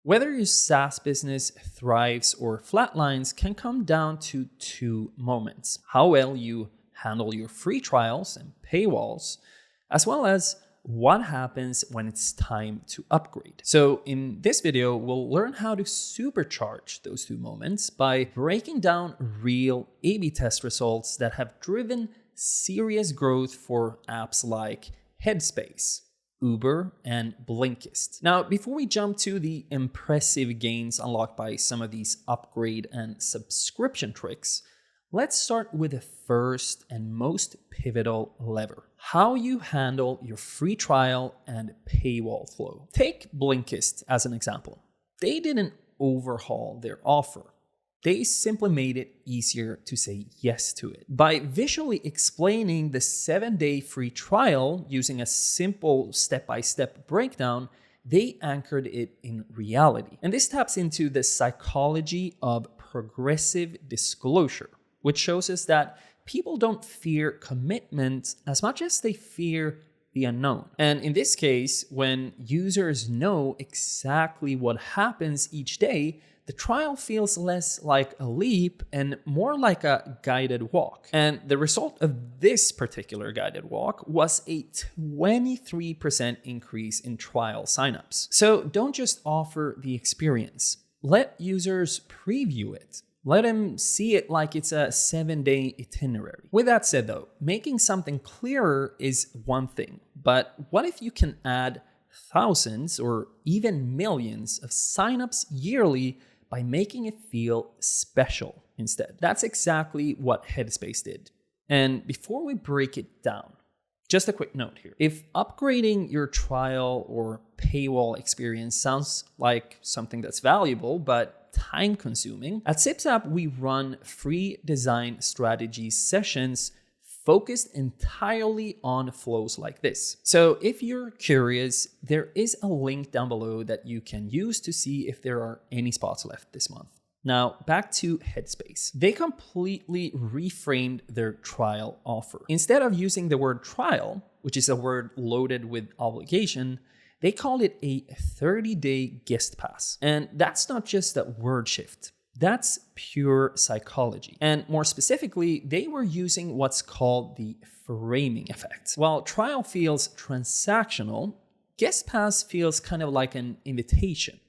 Whether your SaaS business thrives or flatlines can come down to two moments: how well you handle your free trials and paywalls, as well as what happens when it's time to upgrade. So in this video, we'll learn how to supercharge those two moments by breaking down real A/B test results that have driven serious growth for apps like Headspace, Uber, and Blinkist. Now, before we jump to the impressive gains unlocked by some of these upgrade and subscription tricks, let's start with the first and most pivotal lever: how you handle your free trial and paywall flow. Take Blinkist as an example. They didn't overhaul their offer. They simply made it easier to say yes to it. By visually explaining the 7-day free trial using a simple step-by-step breakdown, they anchored it in reality. And this taps into the psychology of progressive disclosure, which shows us that people don't fear commitment as much as they fear the unknown. And in this case, when users know exactly what happens each day, the trial feels less like a leap and more like a guided walk. And the result of this particular guided walk was a 23% increase in trial signups. So don't just offer the experience. Let users preview it. Let them see it like it's a 7-day itinerary. With that said though, making something clearer is one thing, but what if you can add thousands or even millions of signups yearly by making it feel special instead? That's exactly what Headspace did. And before we break it down, just a quick note here. If upgrading your trial or paywall experience sounds like something that's valuable but time-consuming, at SipSap we run free design strategy sessions focused entirely on flows like this. So if you're curious, there is a link down below that you can use to see if there are any spots left this month. Now, back to Headspace. They completely reframed their trial offer. Instead of using the word trial, which is a word loaded with obligation, they called it a 30-day guest pass. And that's not just a word shift. That's pure psychology. And more specifically, they were using what's called the framing effect. While trial feels transactional, guest pass feels kind of like an invitation.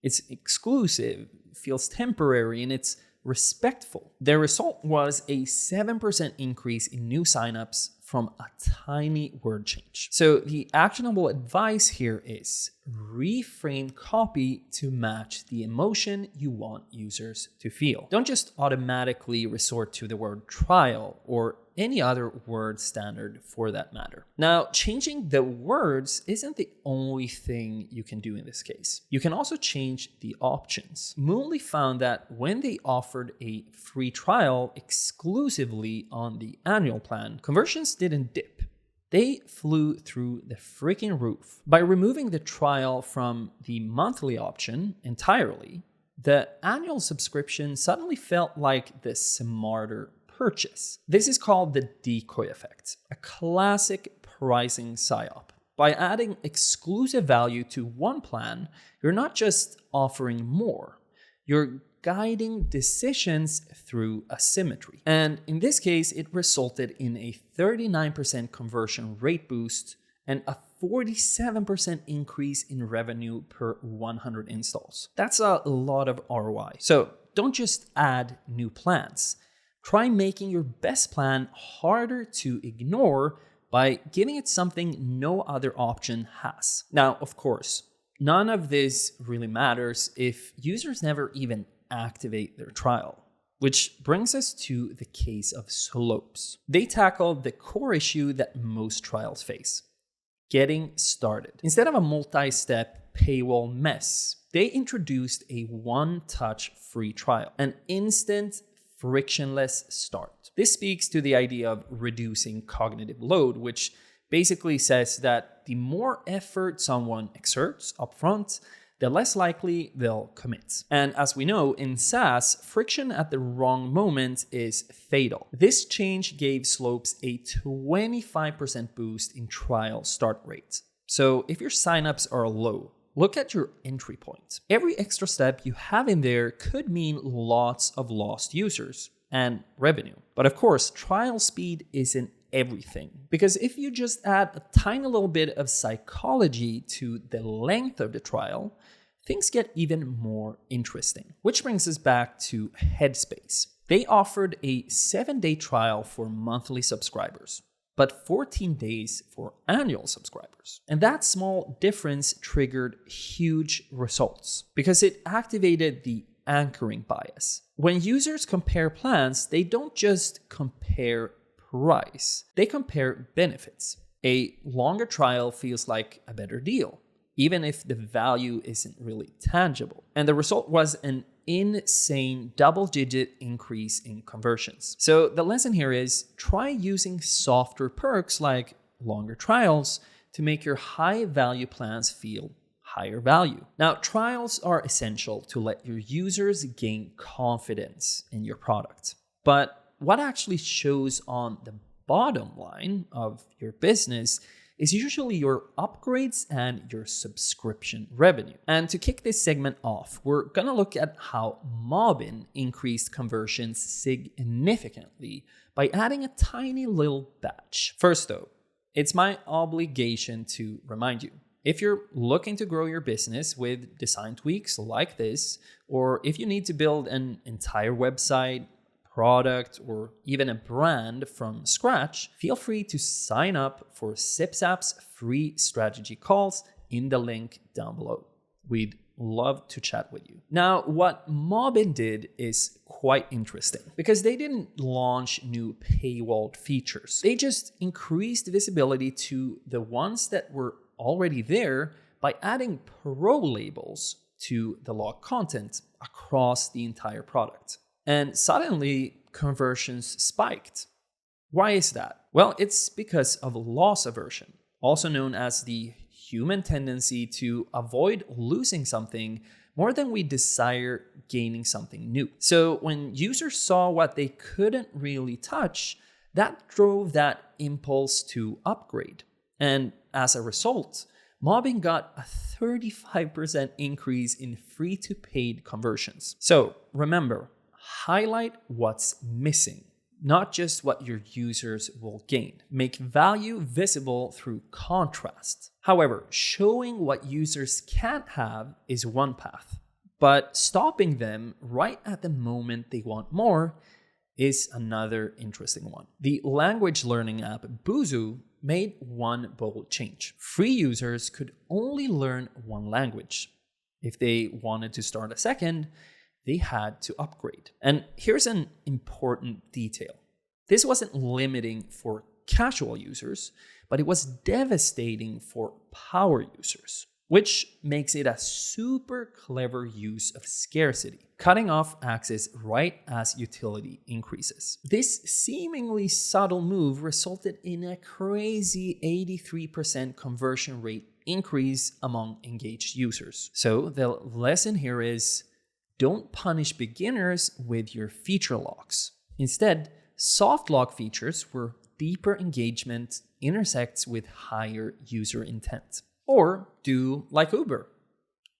It's exclusive, feels temporary, and it's respectful. The result was a 7% increase in new signups from a tiny word change. So the actionable advice here is reframe copy to match the emotion you want users to feel. Don't just automatically resort to the word trial or any other word standard for that matter. Now, changing the words isn't the only thing you can do in this case. You can also change the options. Moonly found that when they offered a free trial exclusively on the annual plan, conversions didn't dip. They flew through the freaking roof. By removing the trial from the monthly option entirely, the annual subscription suddenly felt like the smarter purchase. This is called the Decoy effect, a classic pricing psyop. By adding exclusive value to one plan, you're not just offering more, you're guiding decisions through asymmetry. And in this case, it resulted in a 39% conversion rate boost and a 47% increase in revenue per 100 installs. That's a lot of ROI. So don't just add new plans. Try making your best plan harder to ignore by giving it something no other option has. Now, of course, none of this really matters if users never even activate their trial, which brings us to the case of Slopes. They tackled the core issue that most trials face: getting started. Instead of a multi-step paywall mess, they introduced a one-touch free trial, an instant frictionless start. This speaks to the idea of reducing cognitive load, which basically says that the more effort someone exerts upfront, the less likely they'll commit. And as we know, in SaaS, friction at the wrong moment is fatal. This change gave Slopes a 25% boost in trial start rates. So if your signups are low, look at your entry point. Every extra step you have in there could mean lots of lost users and revenue. But of course, trial speed isn't everything. Because if you just add a tiny little bit of psychology to the length of the trial, things get even more interesting. Which brings us back to Headspace. They offered a 7-day trial for monthly subscribers, but 14 days for annual subscribers. And that small difference triggered huge results because it activated the anchoring bias. When users compare plans, they don't just compare price, they compare benefits. A longer trial feels like a better deal, even if the value isn't really tangible. And the result was an insane double-digit increase in conversions. So the lesson here is try using softer perks like longer trials to make your high-value plans feel higher value. Now, trials are essential to let your users gain confidence in your product. But what actually shows on the bottom line of your business is usually your upgrades and your subscription revenue. And to kick this segment off, we're gonna look at how Mobbin increased conversions significantly by adding a tiny little batch. First though, it's my obligation to remind you, if you're looking to grow your business with design tweaks like this, or if you need to build an entire website, product, or even a brand from scratch, feel free to sign up for ZipZap's free strategy calls in the link down below. We'd love to chat with you. Now, what Mobbin did is quite interesting because they didn't launch new paywalled features. They just increased visibility to the ones that were already there by adding pro labels to the log content across the entire product. And suddenly, conversions spiked. Why is that? Well, it's because of loss aversion, also known as the human tendency to avoid losing something more than we desire gaining something new. So when users saw what they couldn't really touch, that drove that impulse to upgrade. And as a result, Mobbin got a 35% increase in free to paid conversions. So remember, highlight what's missing, not just what your users will gain. Make value visible through contrast. However, showing what users can't have is one path, but stopping them right at the moment they want more is another interesting one. The language learning app Busuu made one bold change. Free users could only learn one language. If they wanted to start a second, they had to upgrade. And here's an important detail. This wasn't limiting for casual users, but it was devastating for power users, which makes it a super clever use of scarcity, cutting off access right as utility increases. This seemingly subtle move resulted in a crazy 83% conversion rate increase among engaged users. So the lesson here is, don't punish beginners with your feature locks. Instead, soft lock features where deeper engagement intersects with higher user intent. Or do like Uber.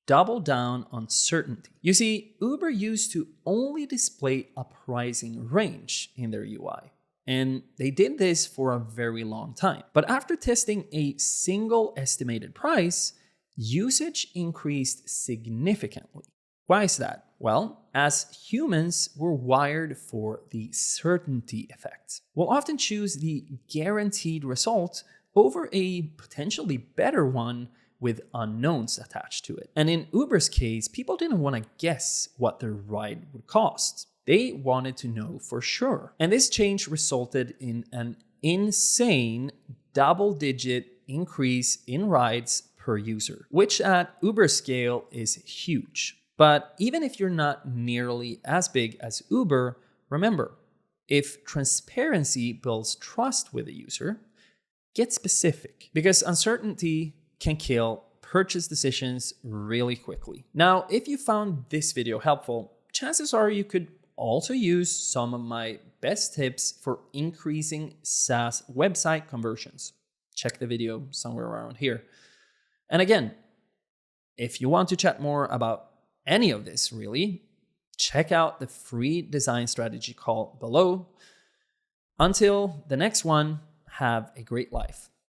Double down on certainty. You see, Uber used to only display a pricing range in their UI. And they did this for a very long time. But after testing a single estimated price, usage increased significantly. Why is that? Well, as humans, we're wired for the certainty effect. We'll often choose the guaranteed result over a potentially better one with unknowns attached to it. And in Uber's case, people didn't want to guess what their ride would cost. They wanted to know for sure. And this change resulted in an insane double-digit increase in rides per user, which at Uber scale is huge. But even if you're not nearly as big as Uber, remember, if transparency builds trust with a user, get specific, because uncertainty can kill purchase decisions really quickly. Now, if you found this video helpful, chances are you could also use some of my best tips for increasing SaaS website conversions. Check the video somewhere around here. And again, If you want to chat more about any of this, really, check out the free design strategy call below. Until the next one, have a great life.